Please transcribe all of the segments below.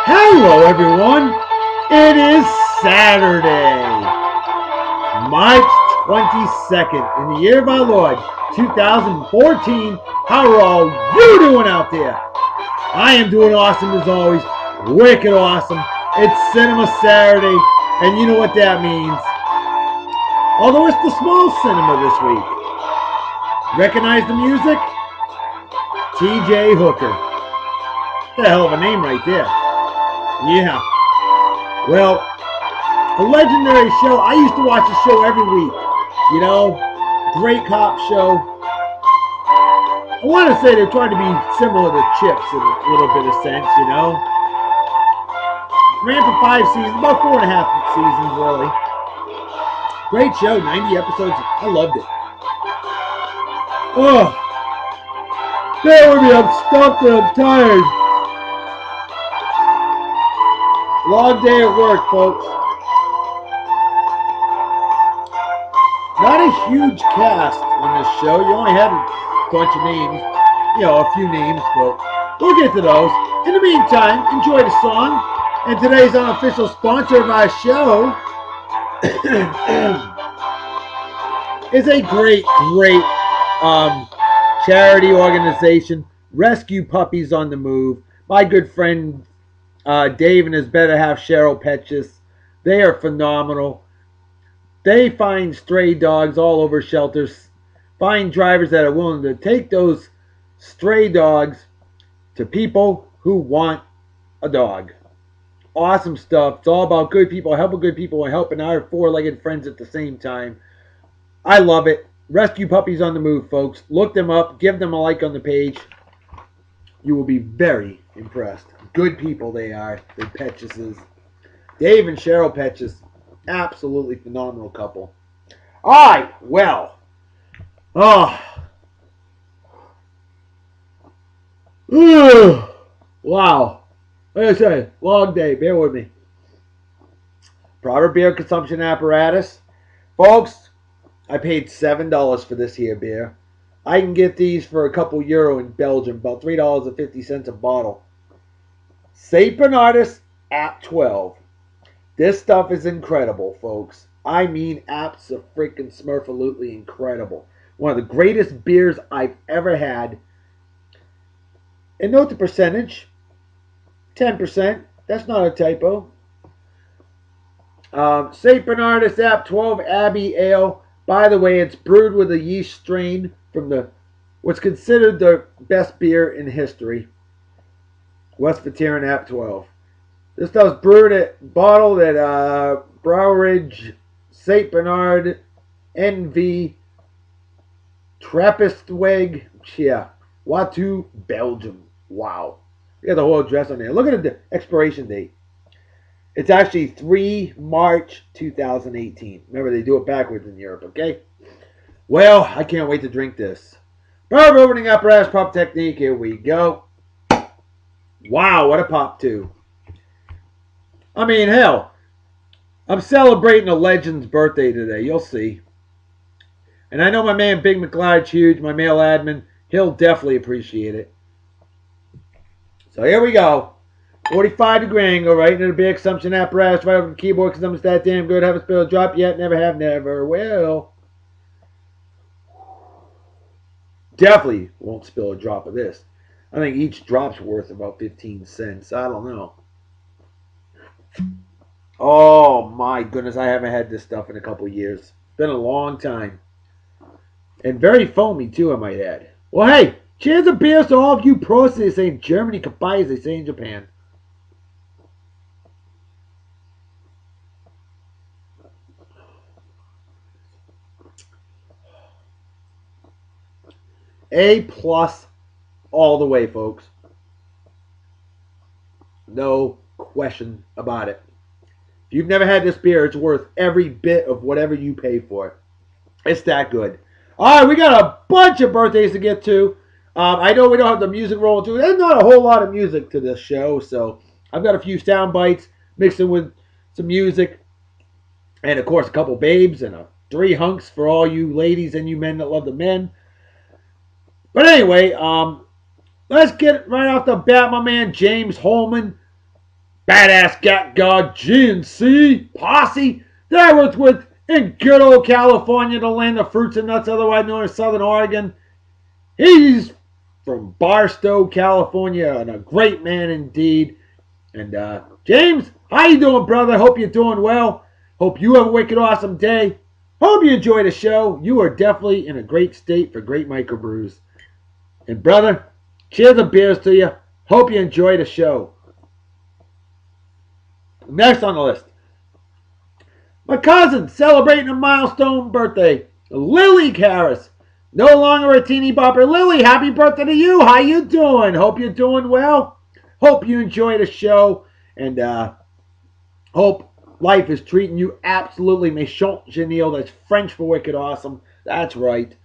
Hello, everyone. It is Saturday, March 22nd, in the year of our Lord, 2014. How are all you doing out there? I am doing awesome as always. Wicked awesome. It's Cinema Saturday, and you know what that means. Although it's the small cinema this week. Recognize the music? T.J. Hooker. What a hell of a name right there. Yeah. Well, a legendary show. I used to watch the show every week. You know, great cop show. I want to say they're trying to be similar to Chips in a little bit of sense, you know. Ran for 5 seasons, about 4.5 seasons, really. Great show, 90 episodes. I loved it. Oh, bear with me, I'm stuffed and I'm tired. Long day at work, folks. Not a huge cast on this show. You only have a bunch of names, a few names, but we'll get to those. In the meantime, enjoy the song. And today's unofficial sponsor of our show is a great charity organization, Rescue Puppies on the Move. My good friend Dave and his better half Cheryl Petches. They are phenomenal. They find stray dogs all over shelters, find drivers that are willing to take those stray dogs to people who want a dog. Awesome stuff. It's all about good people, helping good people, and helping our four-legged friends at the same time. I love it. Rescue Puppies on the Move, folks. Look them up. Give them a like on the page. You will be very impressed. Good people they are. The Petcheses. Dave and Cheryl Petches. Absolutely phenomenal couple. Alright, well. Wow. Like I said, long day. Bear with me. Proper beer consumption apparatus. Folks, I paid $7 for this here beer. I can get these for a couple euro in Belgium, about $3.50 a bottle. St. Bernardus App 12. This stuff is incredible, folks. I mean, abso-freaking-smurfalutely incredible. One of the greatest beers I've ever had. And note the percentage. 10%. That's not a typo. St. Bernardus App 12 Abbey Ale. By the way, it's brewed with a yeast strain from what's considered the best beer in history. Westphalian App 12. This stuff's bottled at Brouwerij St. Bernard NV Trappistweg, Watu, Belgium. Wow. You got the whole address on there. Look at the expiration date. It's actually 3 March 2018. Remember, they do it backwards in Europe, okay? Well, I can't wait to drink this. Barrel opening apparatus pop technique. Here we go. Wow, what a pop, too. I mean, hell, I'm celebrating a legend's birthday today. You'll see. And I know my man Big McLeod's huge, my male admin. He'll definitely appreciate it. So here we go. 45-degree angle, right into the beer consumption apparatus, right over the keyboard, because I'm that damn good. Haven't spilled a drop yet. Never have, never will. Definitely won't spill a drop of this. I think each drop's worth about 15 cents. I don't know. Oh my goodness, I haven't had this stuff in a couple years. It's been a long time. And very foamy too, I might add. Well, hey, cheers of beers to all of you pros, they say in Germany, goodbye, as they say in Japan. A+ all the way, folks. No question about it. If you've never had this beer, it's worth every bit of whatever you pay for it. It's that good. All right, we got a bunch of birthdays to get to. I know we don't have the music roll too. There's not a whole lot of music to this show, so I've got a few sound bites mixing with some music. And, of course, a couple babes and 3 hunks for all you ladies and you men that love the men. But anyway, let's get right off the bat, my man James Holman. Badass Gat God GNC Posse that was with in good old California, the land of fruits and nuts, otherwise known as Southern Oregon. He's from Barstow, California, and a great man indeed. And James, how you doing, brother? Hope you're doing well. Hope you have a wicked awesome day. Hope you enjoy the show. You are definitely in a great state for great microbrews. And brother, cheers and beers to you. Hope you enjoy the show. Next on the list, my cousin celebrating a milestone birthday, Lily Harris. No longer a teeny bopper. Lily, happy birthday to you. How you doing? Hope you're doing well. Hope you enjoy the show. And hope life is treating you absolutely méchant génial. That's French for wicked awesome. That's right.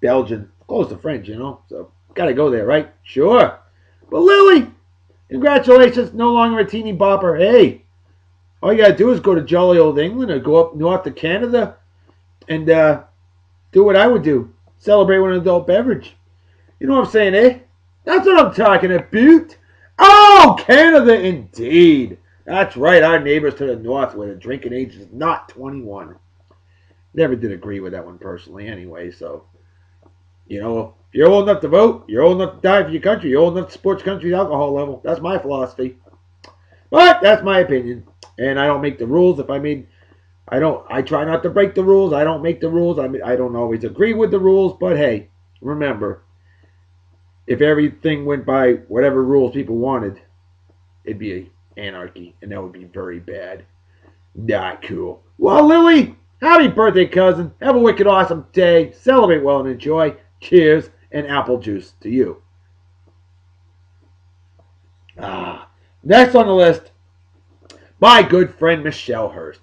Belgian. Close to French, you know. So, gotta go there, right? Sure. But Lily, congratulations. No longer a teeny bopper. Hey, all you gotta do is go to jolly old England or go up north to Canada and do what I would do. Celebrate with an adult beverage. You know what I'm saying, eh? That's what I'm talking about. Oh, Canada indeed. That's right, our neighbors to the north where the drinking age is not 21. Never did agree with that one personally anyway, so, you know, if you're old enough to vote, you're old enough to die for your country, you're old enough to support your country's alcohol level. That's my philosophy. But that's my opinion. And I don't make the rules. I try not to break the rules. I don't make the rules. I don't always agree with the rules. But hey, remember, if everything went by whatever rules people wanted, it'd be anarchy. And that would be very bad. Not cool. Well, Lily, happy birthday, cousin. Have a wicked awesome day. Celebrate well and enjoy. Cheers and apple juice to you. Next on the list, my good friend Michelle Hurst.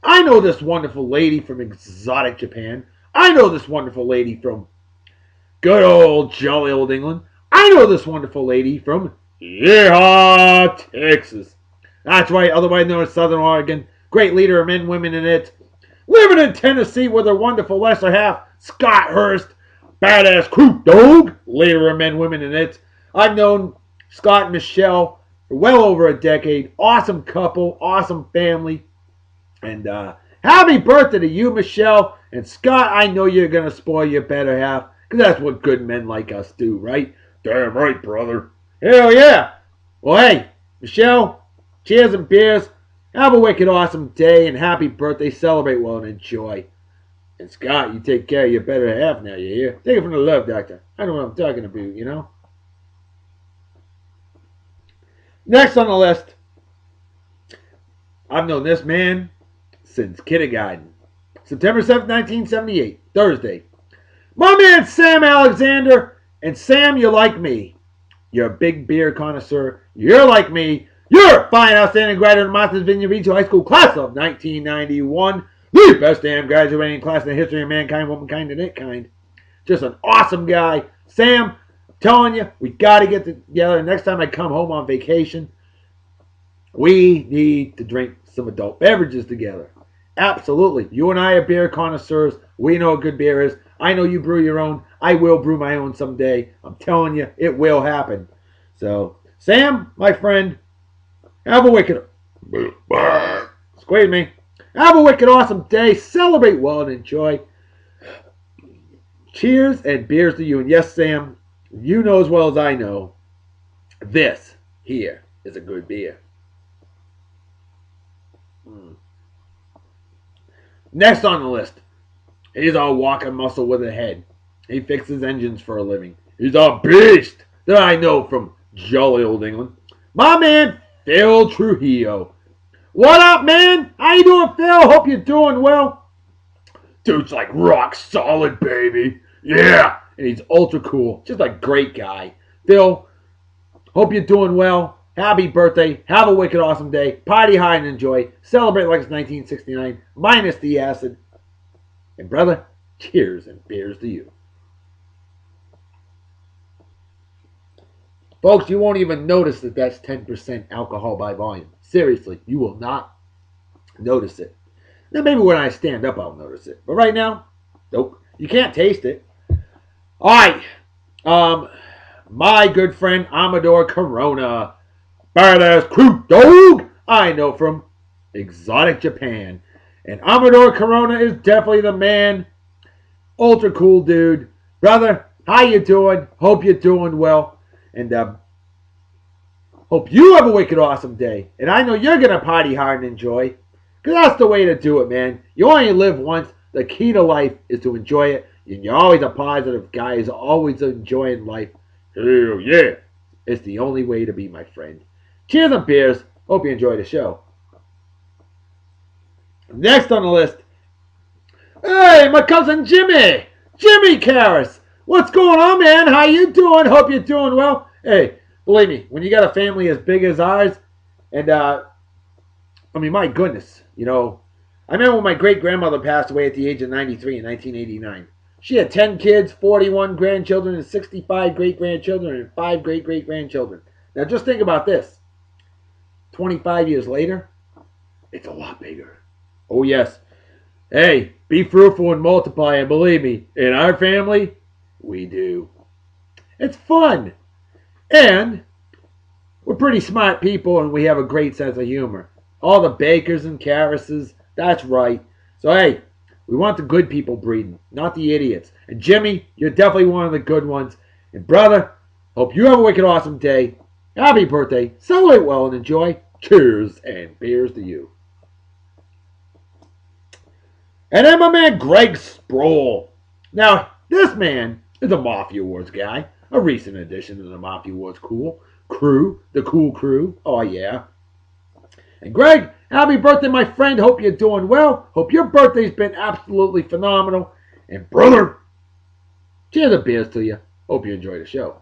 I know this wonderful lady from exotic Japan. I know this wonderful lady from good old jolly old England. I know this wonderful lady from Yeehaw, Texas. That's right, otherwise known as Southern Oregon. Great leader of men, women in it. Living in Tennessee with her wonderful lesser half, Scott Hurst. Badass crew dog. Leader of men, women in it. I've known Scott and Michelle for well over a decade. Awesome couple, awesome family. And happy birthday to you, Michelle. And Scott, I know you're going to spoil your better half. Because that's what good men like us do, right? Damn right, brother. Hell yeah. Well, hey, Michelle, cheers and beers. Have a wicked awesome day and happy birthday. Celebrate well and enjoy. And Scott, you take care of your better half now, you hear? Take it from the love doctor. I know what I'm talking about, you know? Next on the list, I've known this man since kindergarten. September 7th, 1978, Thursday. My man Sam Alexander. And Sam, you're like me. You're a big beer connoisseur. You're like me. You're a fine, outstanding graduate of Martha's Vineyard Regional High School class of 1991. The best damn graduating class in the history of mankind, womankind, and it kind. Just an awesome guy. Sam, I'm telling you, we got to get together. Next time I come home on vacation, we need to drink some adult beverages together. Absolutely. You and I are beer connoisseurs. We know what good beer is. I know you brew your own. I will brew my own someday. I'm telling you, it will happen. So, Sam, my friend, have a wicked... Excuse me. Have a wicked awesome day. Celebrate well and enjoy. Cheers and beers to you. And yes, Sam, you know as well as I know, this here is a good beer. Next on the list, he's a walking muscle with a head. He fixes engines for a living. He's a beast that I know from jolly old England. My man, Phil Trujillo. What up, man? How you doing, Phil? Hope you're doing well. Dude's like rock solid, baby. Yeah. And he's ultra cool. Just a great guy. Phil, hope you're doing well. Happy birthday. Have a wicked awesome day. Party hard and enjoy. Celebrate like it's 1969. Minus the acid. And brother, cheers and beers to you. Folks, you won't even notice that that's 10% alcohol by volume. Seriously, you will not notice it. Now, maybe when I stand up, I'll notice it. But right now, nope. You can't taste it. All right. My good friend Amador Corona. badass crew dog I know from exotic Japan. And Amador Corona is definitely the man. Ultra cool dude. Brother, how you doing? Hope you're doing well. And hope you have a wicked awesome day. And I know you're going to party hard and enjoy. Because that's the way to do it, man. You only live once. The key to life is to enjoy it. And you're always a positive guy. Is always enjoying life. Hell yeah. It's the only way to be, my friend. Cheers and beers. Hope you enjoy the show. Next on the list. Hey, my cousin Jimmy. Jimmy Karras. What's going on, man? How you doing? Hope you're doing well. Hey, believe me, when you got a family as big as ours, and my goodness, I remember when my great-grandmother passed away at the age of 93 in 1989. She had 10 kids, 41 grandchildren, and 65 great-grandchildren, and 5 great-great-grandchildren. Now just think about this. 25 years later, it's a lot bigger. Oh, yes. Hey, be fruitful and multiply, and believe me, in our family, we do. It's fun. And we're pretty smart people, and we have a great sense of humor. All the Bakers and Karrases, that's right. So, hey, we want the good people breeding, not the idiots. And Jimmy, you're definitely one of the good ones. And brother, hope you have a wicked awesome day. Happy birthday. Celebrate well and enjoy. Cheers and beers to you. And then my man Greg Sproul. Now, this man is a Mafia Awards guy. A recent addition to the Mafia Awards crew. The cool crew. Oh, yeah. And Greg, happy birthday, my friend. Hope you're doing well. Hope your birthday's been absolutely phenomenal. And brother, cheers and beers to you. Hope you enjoy the show.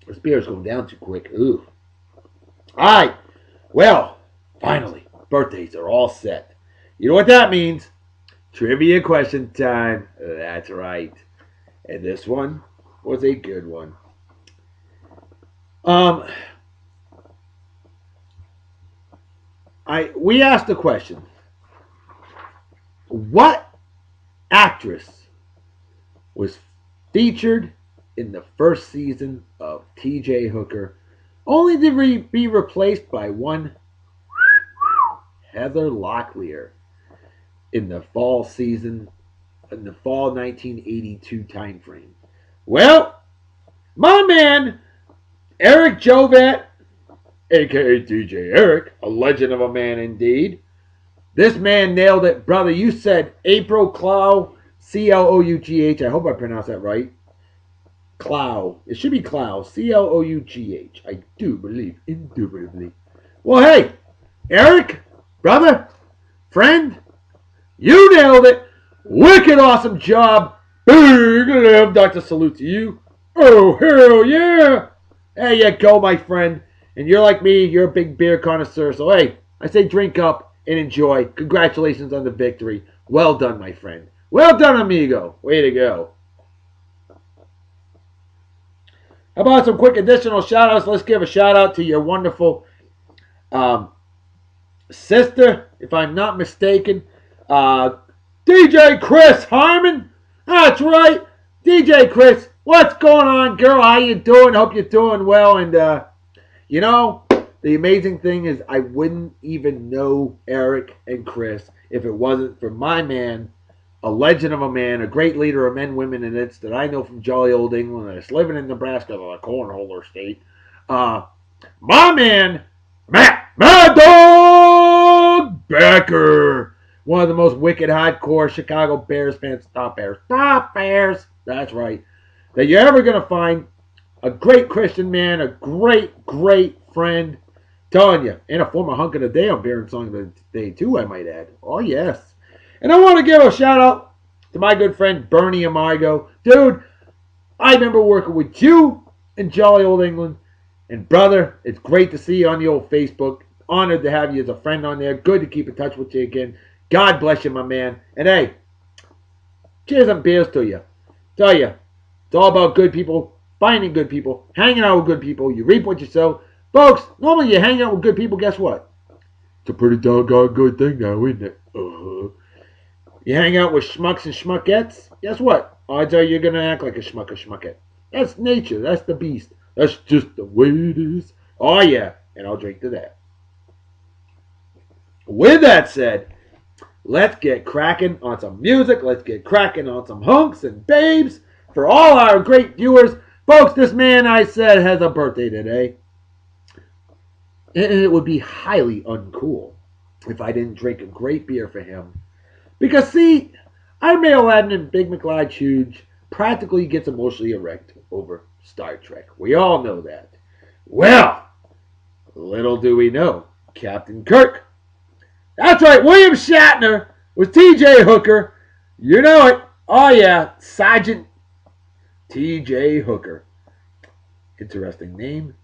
This beer's going down too quick. Ooh. All right. Well, finally, birthdays are all set. You know what that means? Trivia question time. That's right. And this one was a good one. We asked the question, what actress was featured in the first season of T.J. Hooker, only to be replaced by one Heather Locklear in the fall 1982 time frame? Well, my man Eric Jovat, a.k.a. DJ Eric, a legend of a man indeed. This man nailed it. Brother, you said April Clough, C-L-O-U-G-H. I hope I pronounced that right. Clough. It should be Clough, C-L-O-U-G-H. I do believe, indubitably. Well, hey, Eric, brother, friend, you nailed it. Wicked awesome job. Big love, Dr. Salute to you. Oh, hell yeah. There you go, my friend. And you're like me, you're a big beer connoisseur. So, hey, I say drink up and enjoy. Congratulations on the victory. Well done, my friend. Well done, amigo. Way to go. How about some quick additional shout-outs? Let's give a shout-out to your wonderful sister, if I'm not mistaken. DJ Chris Harmon. That's right. DJ Chris, what's going on, girl? How you doing? Hope you're doing well. And, the amazing thing is I wouldn't even know Eric and Chris if it wasn't for my man, a legend of a man, a great leader of men, women, and it's that I know from jolly old England that's living in Nebraska, the cornholer state. My man, Mad Dog Becker. One of the most wicked, hardcore Chicago Bears fans. Stop Bears. That's right. That you're ever going to find. A great Christian man, a great, great friend. Telling you, and a former hunk of the day on Beer and Song of the Day, too, I might add. Oh, yes. And I want to give a shout out to my good friend Bernie Amargo. Dude, I remember working with you in jolly old England. And brother, it's great to see you on the old Facebook. Honored to have you as a friend on there. Good to keep in touch with you again. God bless you, my man. And hey, cheers and beers to you. Tell you, it's all about good people, finding good people, hanging out with good people. You reap what you sow. Folks, normally you hang out with good people, guess what? It's a pretty doggone good thing now, isn't it? You hang out with schmucks and schmuckettes, guess what? Odds are you're going to act like a schmuck or schmuckette. That's nature. That's the beast. That's just the way it is. Oh, yeah, and I'll drink to that. With that said, let's get cracking on some music. Let's get cracking on some hunks and babes for all our great viewers. Folks, this man I said has a birthday today. And it would be highly uncool if I didn't drink a great beer for him. Because, see, our male Aladdin and Big McLeod Huge practically gets emotionally erect over Star Trek. We all know that. Well, little do we know, Captain Kirk. That's right, William Shatner was T.J. Hooker. You know it. Oh, yeah, Sergeant T.J. Hooker. Interesting name.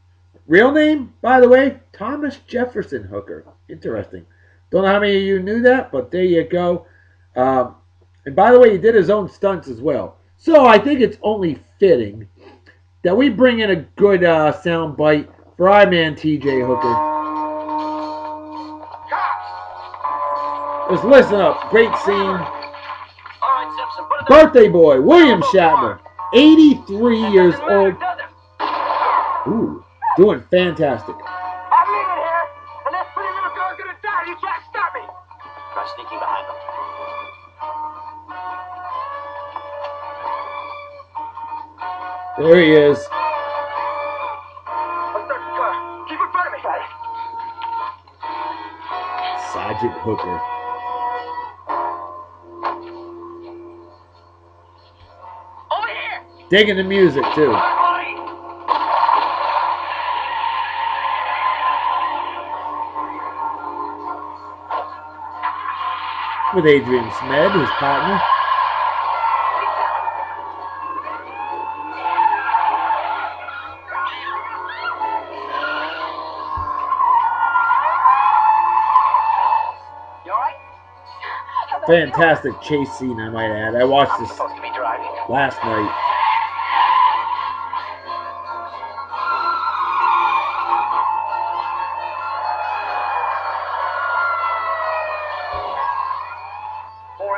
Real name, by the way, Thomas Jefferson Hooker. Interesting. Don't know how many of you knew that, but there you go. And by the way, he did his own stunts as well. So I think it's only fitting that we bring in a good sound bite for our man T.J. Hooker. Just listen up. Great scene. Birthday boy, William Shatner. 83 years old. Ooh, doing fantastic. I'm leaving here, and this pretty little girl's gonna die. You can't stop me. Try sneaking behind them. There he is. I'll start the car. Keep in front of me. Got it. Sergeant Hooker. Over here. Digging the music, too. With Adrian Smed, his partner. You alright? Fantastic chase scene, I might add. I watched this Supposed to be driving. last night.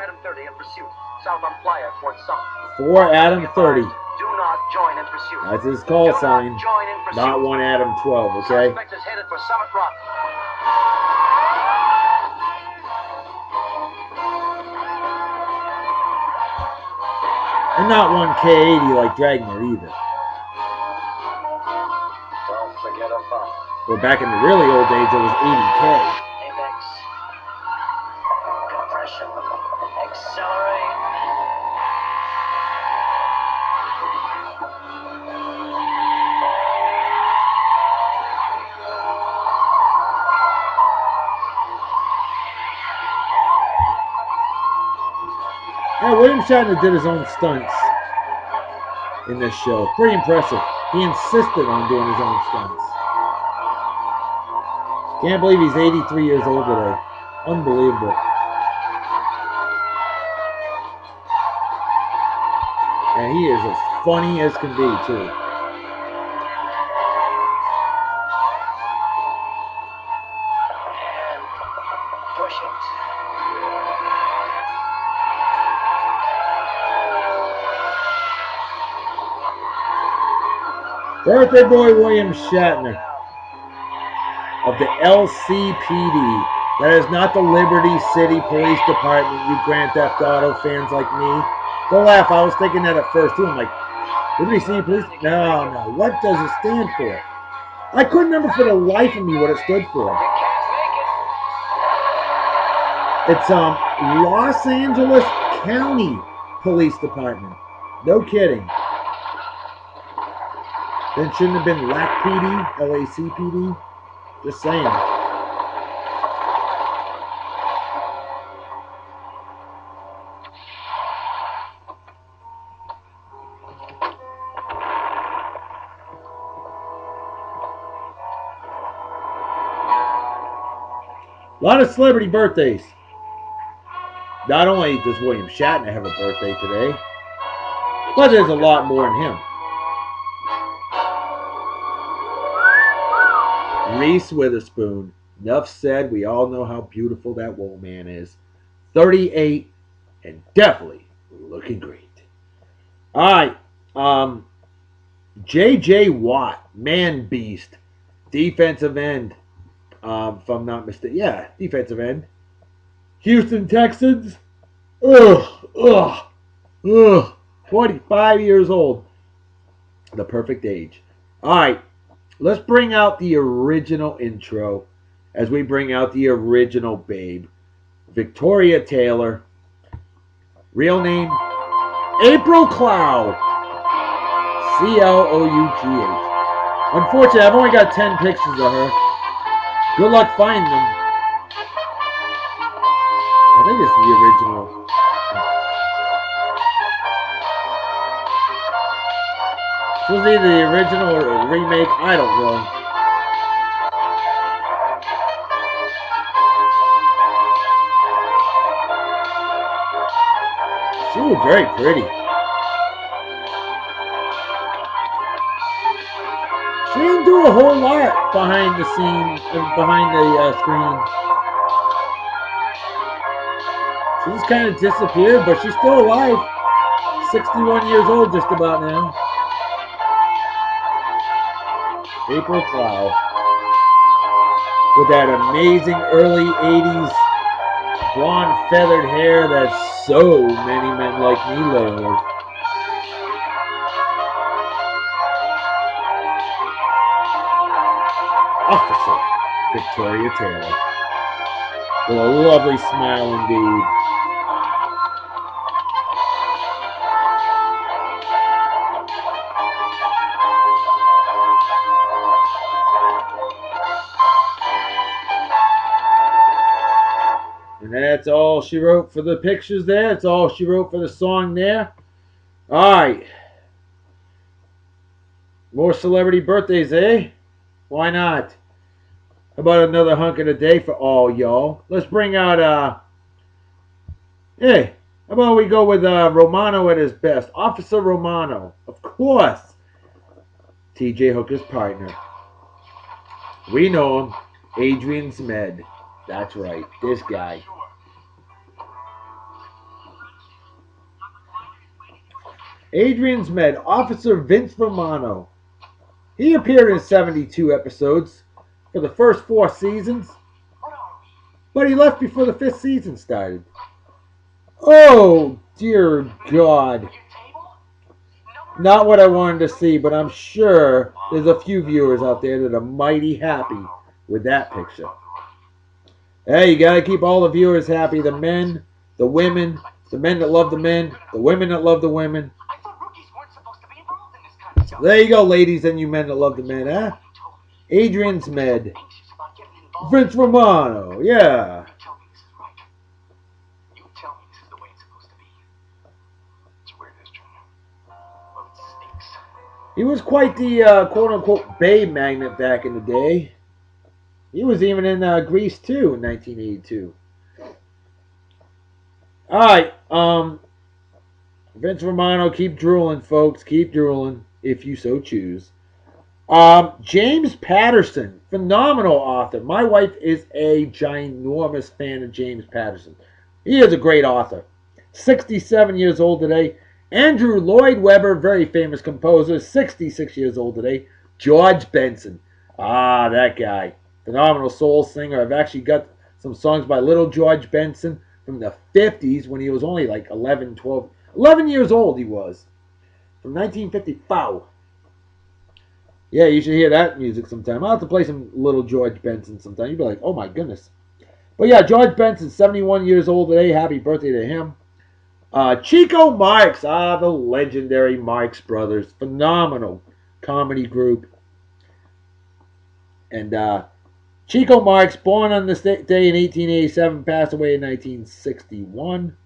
Adam 30 in pursuit. South on Playa towards Summit. 4 Adam 30. Do not join in pursuit. That's his call Do sign. not join in pursuit. Not 1 Adam 12, okay? Suspect is headed for Summit Rock. And not 1 K80 like Dragnet either. Don't forget a bump. But back in the really old days, it was 80K. Apex. Compression. Accelerate. Yeah, William Shatner did his own stunts in this show. Pretty impressive. He insisted on doing his own stunts. Can't believe he's 83 years old today. Unbelievable. And he is as funny as can be, too. And push it. Birthday boy William Shatner of the LCPD. That is not the Liberty City Police Department, you Grand Theft Auto fans like me. Don't laugh, I was thinking that at first too. I'm like, Liberty City Police? No. What does it stand for? I couldn't remember for the life of me what it stood for. You can't make it. It's Los Angeles County Police Department. No kidding. Then shouldn't have been LACPD, LACPD. Just saying. A lot of celebrity birthdays. Not only does William Shatner have a birthday today, but there's a lot more in him. Reese Witherspoon. Enough said. We all know how beautiful that woman is. 38 and definitely looking great. All right. J.J. Watt, man beast, defensive end. If I'm not mistaken, yeah, defensive end. Houston Texans. Ugh, ugh, ugh. 25 years old. The perfect age. All right, let's bring out the original intro as we bring out the original babe. Victoria Taylor. Real name, April Clough. Clough. Unfortunately, I've only got 10 pictures of her. Good luck finding them. I think it's the original. This was either the original or a remake. I don't know. She was very pretty. She didn't do a whole lot behind the scene, behind the screen. She just kind of disappeared, but she's still alive. 61 years old just about now. April Clough. With that amazing early 80s blonde feathered hair that so many men like me love. Officer Victoria Taylor. With a lovely smile indeed. And that's all she wrote for the pictures there. That's all she wrote for the song there. Alright. More celebrity birthdays, eh? Why not? How about another hunk of the day for all y'all? Let's bring out, hey, how about we go with Romano at his best? Officer Romano. Of course. TJ Hooker's partner. We know him. Adrian Zmed. That's right. This guy. Adrian Zmed, Officer Vince Romano. He appeared in 72 episodes for the first 4 seasons, but he left before the 5th season started. Oh, dear God. Not what I wanted to see, but I'm sure there's a few viewers out there that are mighty happy with that picture. Hey, you gotta keep all the viewers happy. The men, the women, the men that love the men, the women that love the women. There you go, ladies and you men that love the men, huh? Adrian Zmed. Vince Romano, yeah. You tell me this is the way it's supposed to be. It's where it is, Junior. Well, it stinks. He was quite the quote-unquote babe magnet back in the day. He was even in Grease too in 1982. Alright, Vince Romano, keep drooling, folks. Keep drooling, if you so choose. James Patterson, phenomenal author. My wife is a ginormous fan of James Patterson. He is a great author. 67 years old today. Andrew Lloyd Webber, very famous composer, 66 years old today. George Benson. Ah, that guy. Phenomenal soul singer. I've actually got some songs by Little George Benson from the 50s when he was only like 11 years old he was. From 1955. Yeah, you should hear that music sometime. I'll have to play some Little George Benson sometime. You'd be like, oh my goodness. But yeah, George Benson, 71 years old today. Happy birthday to him. Chico Marx, the legendary Marx Brothers. Phenomenal comedy group. And Chico Marx, born on this day in 1887, passed away in 1961.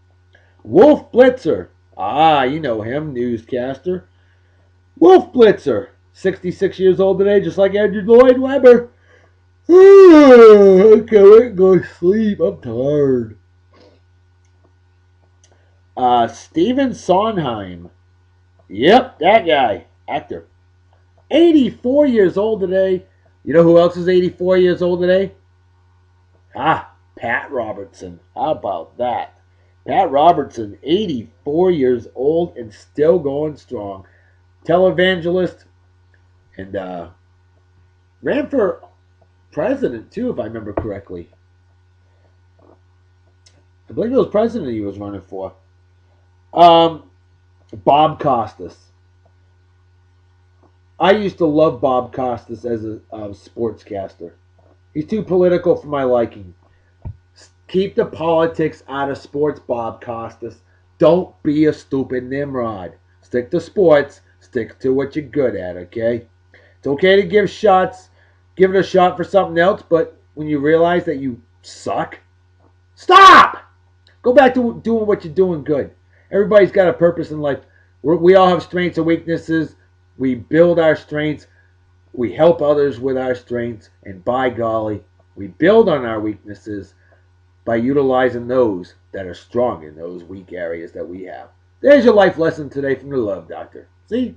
Wolf Blitzer. You know him, newscaster. Wolf Blitzer, 66 years old today, just like Andrew Lloyd Webber. I can't wait to go to sleep. I'm tired. Stephen Sondheim. Yep, that guy. Actor. 84 years old today. You know who else is 84 years old today? Pat Robertson. How about that? Pat Robertson, 84 years old and still going strong. Televangelist, And ran for president, too, if I remember correctly. I believe it was president he was running for. Bob Costas. I used to love Bob Costas as a sportscaster. He's too political for my liking. Keep the politics out of sports, Bob Costas. Don't be a stupid Nimrod. Stick to sports. Stick to what you're good at, okay? It's okay to give shots. Give it a shot for something else, but when you realize that you suck, stop! Go back to doing what you're doing good. Everybody's got a purpose in life. We all have strengths and weaknesses. We build our strengths. We help others with our strengths. And by golly, we build on our weaknesses by utilizing those that are strong in those weak areas that we have. There's your life lesson today from the Love Doctor. See?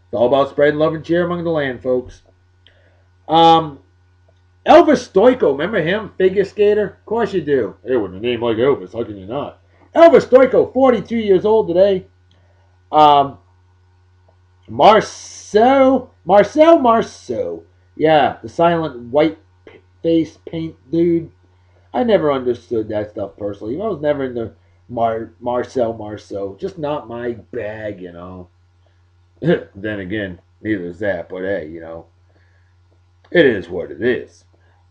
It's all about spreading love and cheer among the land, folks. Elvis Stoico, remember him? Figure skater? Of course you do. Hey, with a name like Elvis, how can you not? Elvis Stoico, 42 years old today. Marceau. Yeah, the silent white face paint dude. I never understood that stuff personally. I was never into Marceau. Just not my bag, you know. Then again, neither is that, but hey, you know. It is what it is.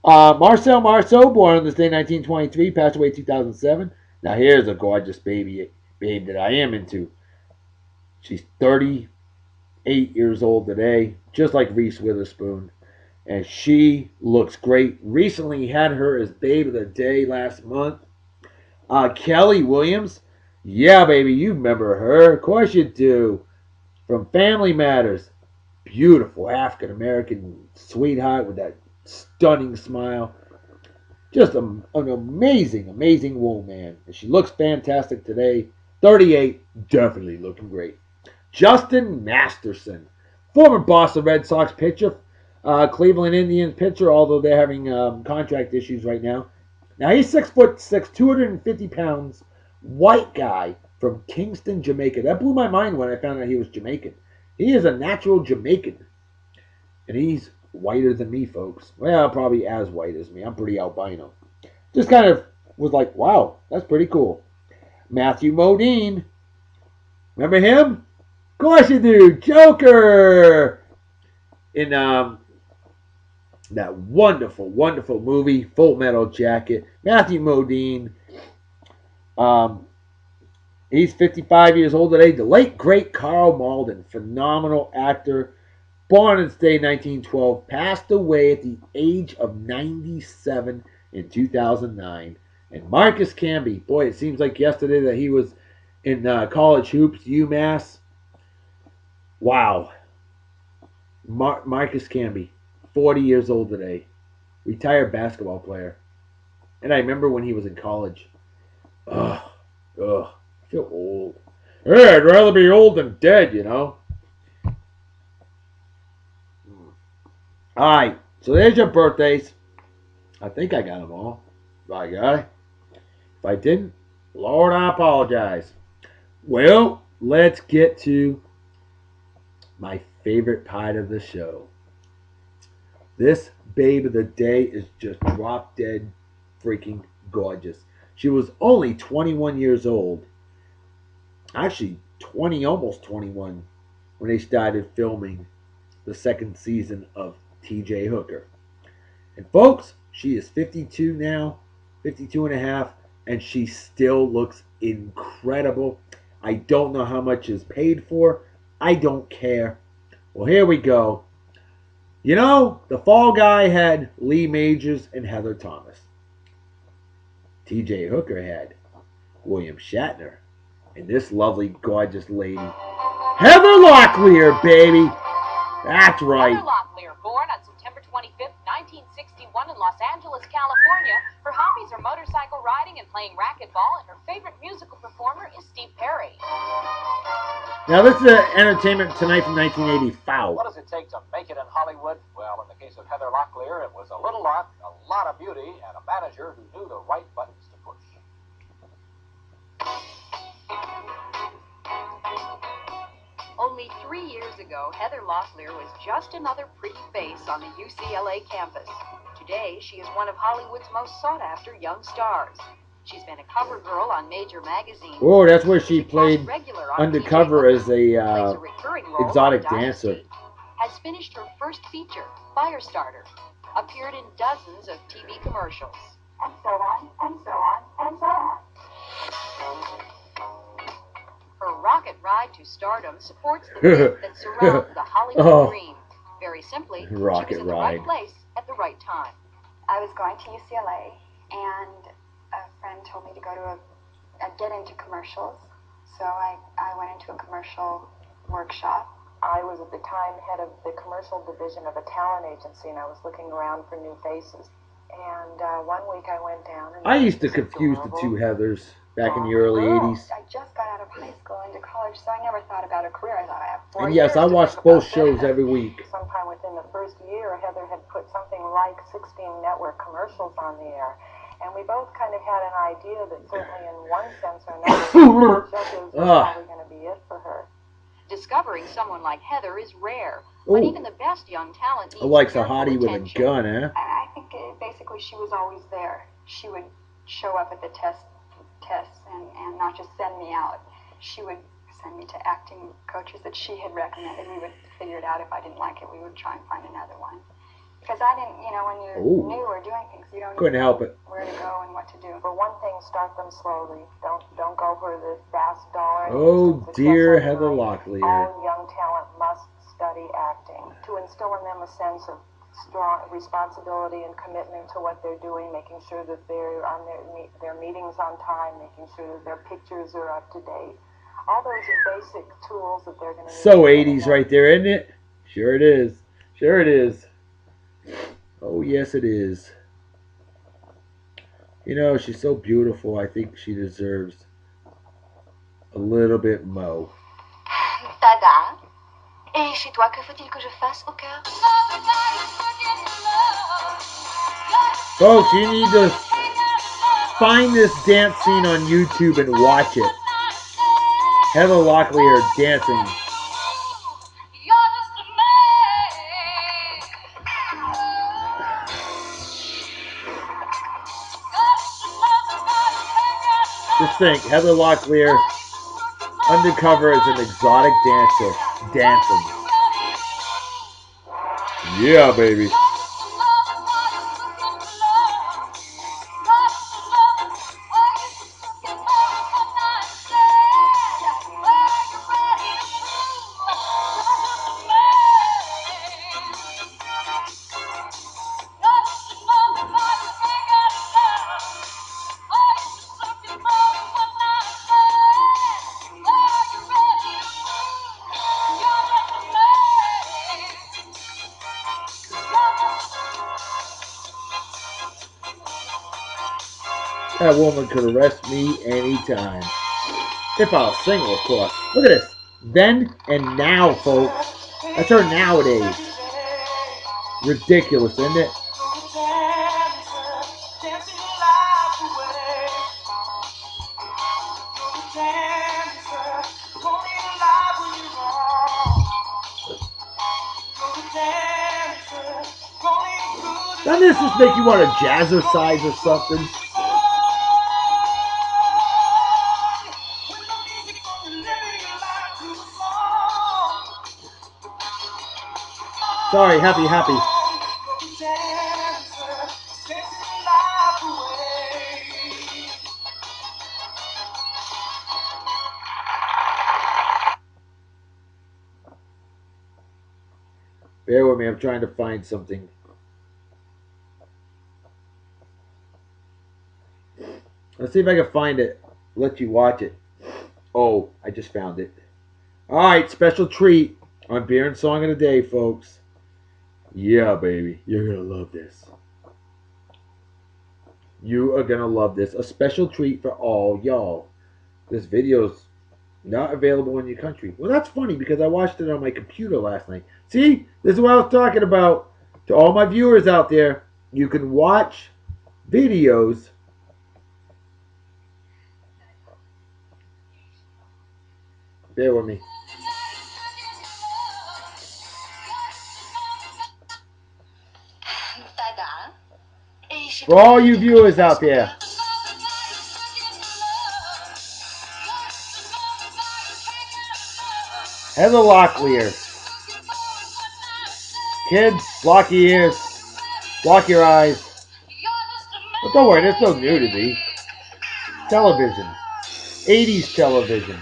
Marcel Marceau, born on this day 1923, passed away 2007. Now here's a gorgeous babe that I am into. She's 38 years old today, just like Reese Witherspoon. And she looks great. Recently had her as Babe of the Day last month. Kelly Williams. Yeah, baby, you remember her. Of course you do. From Family Matters. Beautiful African-American sweetheart with that stunning smile. Just an amazing woman. And she looks fantastic today. 38, definitely looking great. Justin Masterson, former Boston Red Sox pitcher, Cleveland Indians pitcher, although they're having contract issues right now. Now he's 6'6", 250 pounds, white guy from Kingston, Jamaica. That blew my mind when I found out he was Jamaican. He is a natural Jamaican. And he's whiter than me, folks. Well, probably as white as me. I'm pretty albino. Just kind of was like, wow, that's pretty cool. Matthew Modine. Remember him? Of course you do. Joker. In that wonderful movie, Full Metal Jacket. Matthew Modine. He's 55 years old today. The late, great Carl Malden, phenomenal actor, born in this day 1912, passed away at the age of 97 in 2009. And Marcus Camby, boy, it seems like yesterday that he was in college hoops, UMass. Wow. Marcus Camby, 40 years old today, retired basketball player. And I remember when he was in college. Ugh. I feel old. Hey, I'd rather be old than dead, you know. Alright, so there's your birthdays. I think I got them all. By God. If I didn't, Lord, I apologize. Well, let's get to my favorite part of the show. This babe of the day is just drop dead freaking gorgeous. She was only 21 years old. Actually, 20, almost 21, when they started filming the second season of T.J. Hooker. And folks, she is 52 now, 52 and a half, and she still looks incredible. I don't know how much is paid for. I don't care. Well, here we go. You know, the Fall Guy had Lee Majors and Heather Thomas. T.J. Hooker had William Shatner and this lovely, gorgeous lady, Heather Locklear, baby. That's right. Heather Locklear, born on September 25th, 1961 in Los Angeles, California. Her hobbies are motorcycle riding and playing racquetball, and her favorite musical performer is Steve Perry. Now, this is Entertainment Tonight from 1985. What does it take to make it in Hollywood? Well, in the case of Heather Locklear, it was a little luck, a lot of beauty, and a manager who knew the right buttons to push. Only Only 3 years ago, Heather Locklear was just another pretty face on the UCLA campus. Today, she is one of Hollywood's most sought-after young stars. She's been a cover girl on major magazines. Oh, that's where she played regular on undercover PJ as plays a a recurring role exotic on Dynasty, dancer. has finished her first feature, Firestarter, appeared in dozens of TV commercials. And so on, and so on, and so on. Her rocket ride to stardom supports the myth that surrounds the Hollywood Oh. dream. Very simply, she Rocket was in the ride. right place at the right time. I was going to UCLA, and a friend told me to go to get into commercials. So I went into a commercial workshop. I was at the time head of the commercial division of a talent agency, and I was looking around for new faces. And one week I went down and I used to was confuse the adorable. two Heathers back in the early Girl, 80s. I just got out of high school into college, so I never thought about a career. I thought I have 4 And years yes, I to watched think both about shows this. every week. Sometime within the first year, Heather had put something like 16 network commercials on the air. And we both kind of had an idea that certainly in one sense or another, judges were probably going to be it for her. Discovering someone like Heather is rare, Ooh. but even the best young talent needs I likes a careful hottie with a attention. gun, eh? I think basically she was always there. She would show up at the tests and not just send me out. She would send me to acting coaches that she had recommended. We would figure it out. If I didn't like it, we would try and find another one. Because I didn't, when you're Ooh. new or doing things, you don't Couldn't even help know it. where to go and what to do. For one thing, start them slowly. Don't go for the fast dollar. Oh, Success dear overnight. Heather Locklear. All young talent must study acting to instill in them a sense of strong responsibility and commitment to what they're doing, making sure that they're on their meetings on time, making sure that their pictures are up to date. All those are basic tools that they're going to need. So to get 80s in right there, isn't it? Sure it is. Sure it is. Oh, yes it is. She's so beautiful. I think she deserves a little bit more. Tada. Et chez toi, que faut-il que je fasse au cœur? Folks, you need to find this dance scene on YouTube and watch it. Heather Locklear dancing. Just think, Heather Locklear undercover as an exotic dancer dancing. Yeah, baby. That woman could arrest me anytime. If I was single, of course. Look at this. Then and now, folks. That's her nowadays. Ridiculous, isn't it? Doesn't this just make you want to jazzercise or something? Sorry, happy. Bear with me, I'm trying to find something. Let's see if I can find it. Let you watch it. Oh, I just found it. Alright, special treat on Beer and Song of the Day, folks. Yeah, baby. You're going to love this. You are going to love this. A special treat for all y'all. This video's not available in your country. Well, that's funny because I watched it on my computer last night. See? This is what I was talking about. To all my viewers out there, you can watch videos. Bear with me. For all you viewers out there. Heather Locklear. Kids, block your ears. Block your eyes. But don't worry, there's no nudity. Television. 80s television.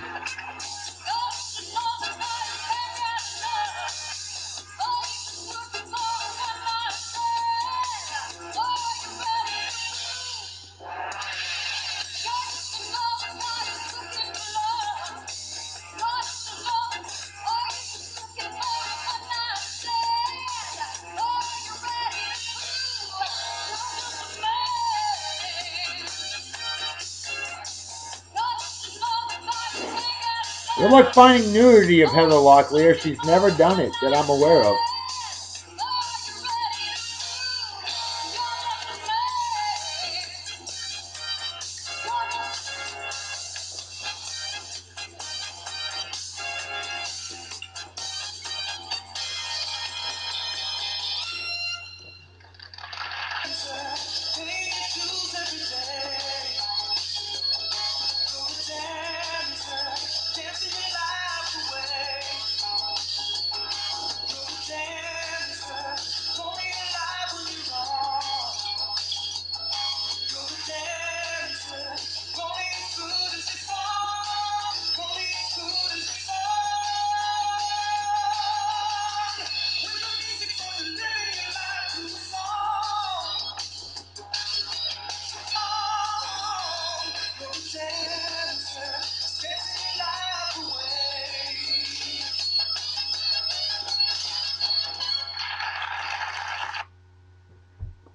Good luck finding nudity of Heather Locklear. She's never done it that I'm aware of.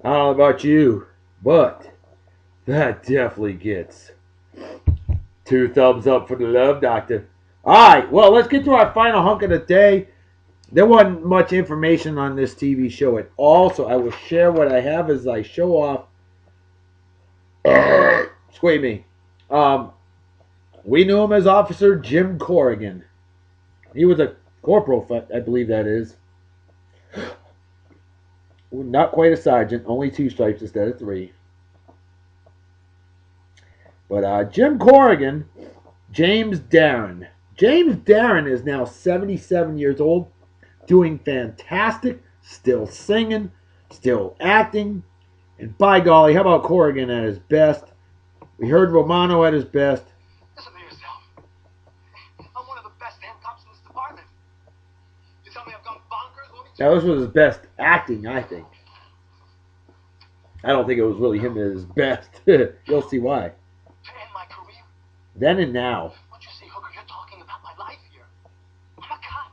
I don't know about you, but that definitely gets 2 thumbs up for the Love Doctor. Alright, well, let's get to our final hunk of the day. There wasn't much information on this TV show at all, so I will share what I have as I show off. Excuse me. We knew him as Officer Jim Corrigan. He was a corporal, I believe that is. Not quite a sergeant, only 2 stripes instead of 3. But Jim Corrigan, James Darren. James Darren is now 77 years old, doing fantastic, still singing, still acting. And by golly, how about Corrigan at his best? We heard Romano at his best. Listen to yourself. I'm one of the best hand cops in this department. You tell me I've gone bonkers? Now, this was his best acting, I think. I don't think it was really him at his best. You'll see why. To end my career? Then and now. Don't you see, Hooker, you're talking about my life here. I'm a cop.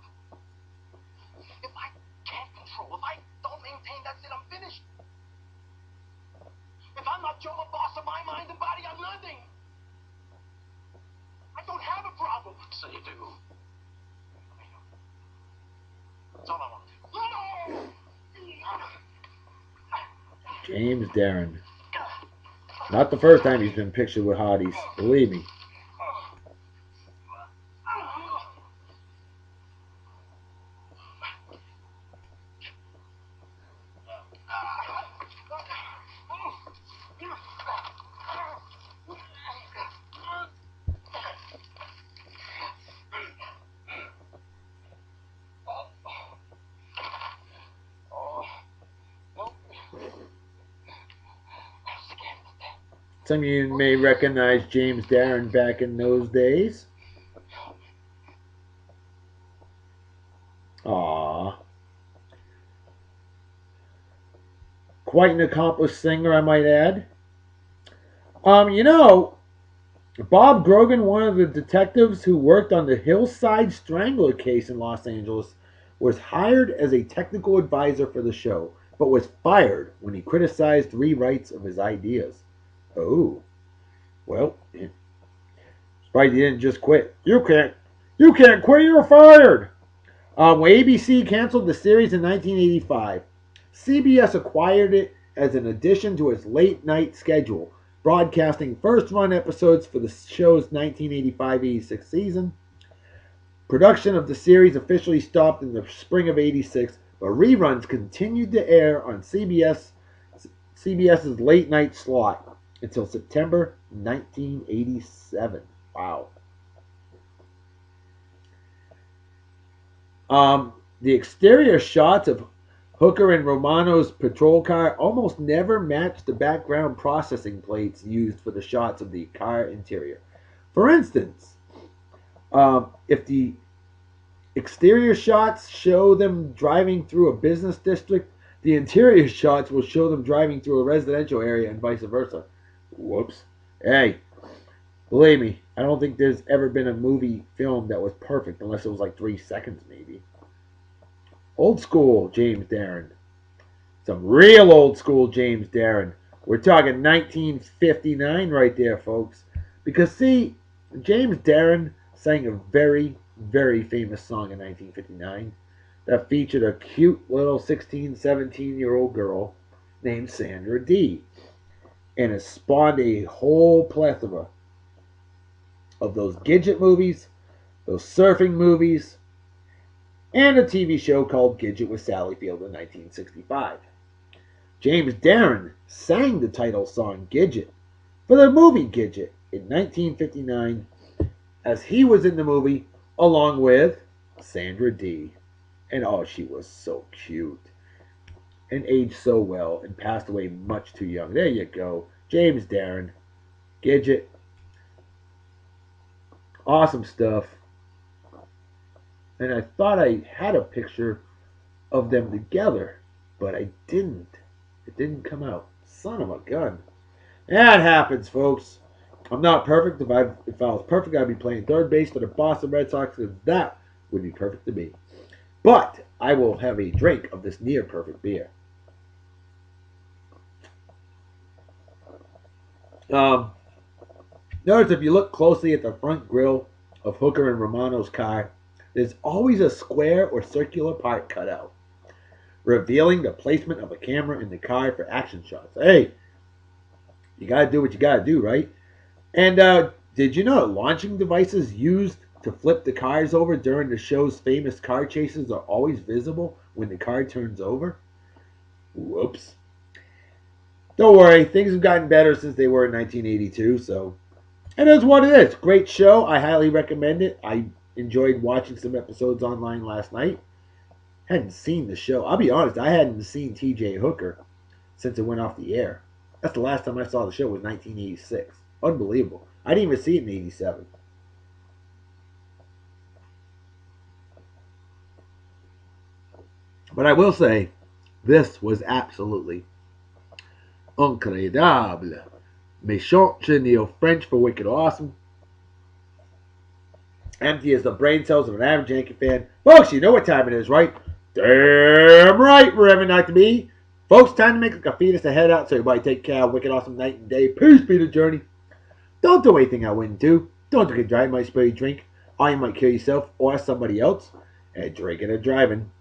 If I can't control, if I don't maintain, that's it, I'm finished. If I'm not Joe, the boss of my mind and body, I'm nothing. I don't have a problem. So you do. That's all I want to do. James Darren. Not the first time he's been pictured with hotties, believe me. Some of you may recognize James Darren back in those days. Aww. Quite an accomplished singer, I might add. You know, Bob Grogan, one of the detectives who worked on the Hillside Strangler case in Los Angeles, was hired as a technical advisor for the show, but was fired when he criticized rewrites of his ideas. Oh, well, surprised he didn't just quit. You can't quit, you're fired. When ABC canceled the series in 1985, CBS acquired it as an addition to its late night schedule, broadcasting first-run episodes for the show's 1985-86 season. Production of the series officially stopped in the spring of '86, but reruns continued to air on CBS CBS's late night slot until September 1987. Wow. The exterior shots of Hooker and Romano's patrol car almost never match the background processing plates used for the shots of the car interior. For instance, if the exterior shots show them driving through a business district, the interior shots will show them driving through a residential area and vice versa. Whoops. Hey, believe me, I don't think there's ever been a movie film that was perfect unless it was like 3 seconds maybe. Old school James Darren. Some real old school James Darren. We're talking 1959 right there, folks. Because see, James Darren sang a very, very famous song in 1959 that featured a cute little 16, 17-year-old girl named Sandra Dee. And it spawned a whole plethora of those Gidget movies, those surfing movies, and a TV show called Gidget with Sally Field in 1965. James Darren sang the title song Gidget for the movie Gidget in 1959 as he was in the movie along with Sandra Dee. And oh, she was so cute and aged so well and passed away much too young. There you go. James Darren. Gidget. Awesome stuff. And I thought I had a picture of them together, but I didn't. It didn't come out. Son of a gun. That happens, folks. I'm not perfect. If I was perfect, I'd be playing third base for the Boston Red Sox, because that would be perfect to me. But I will have a drink of this near perfect beer. Notice if you look closely at the front grille of Hooker and Romano's car, there's always a square or circular part cut out, revealing the placement of a camera in the car for action shots. Hey, you gotta do what you gotta do, right? And did you know that launching devices used to flip the cars over during the show's famous car chases are always visible when the car turns over? Whoops. Don't worry, things have gotten better since they were in 1982, so it is what it is. Great show. I highly recommend it. I enjoyed watching some episodes online last night. Hadn't seen the show. I'll be honest, I hadn't seen TJ Hooker since it went off the air. That's the last time I saw the show was 1986. Unbelievable. I didn't even see it in 87. But I will say, this was absolutely incredible. Méchant Chenille French for wicked awesome. Empty as the brain cells of an average Yankee fan. Folks, you know what time it is, right? Damn right, Reverend Dr. B. Folks, time to make a fetus to head out, so everybody take care of wicked awesome night and day. Peace be the journey. Don't do anything I wouldn't do. Don't drink and drive, might spill your drink, or you might kill yourself or somebody else. And drinking and driving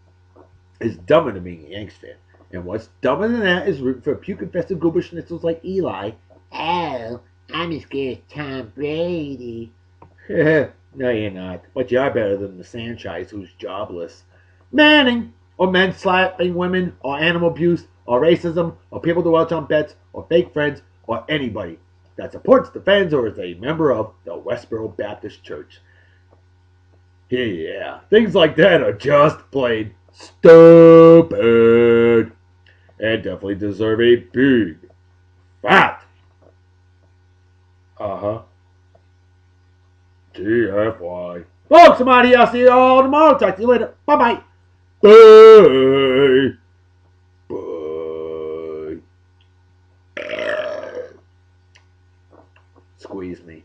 is dumber than being a Yanks fan. And what's dumber than that is rooting for puke-infested goober schnitzels like Eli. Oh, I'm as good as Tom Brady. No, you're not. But you are better than the Sanchez who's jobless. Manning, or men slapping women, or animal abuse, or racism, or people who out on bets, or fake friends, or anybody that supports, defends, or is a member of the Westboro Baptist Church. Yeah, things like that are just plain stupid. And definitely deserve a big, fat, TFY. Folks, I'm out of here. I'll see you all tomorrow. Talk to you later. Bye-bye. Bye. Bye. Squeeze me.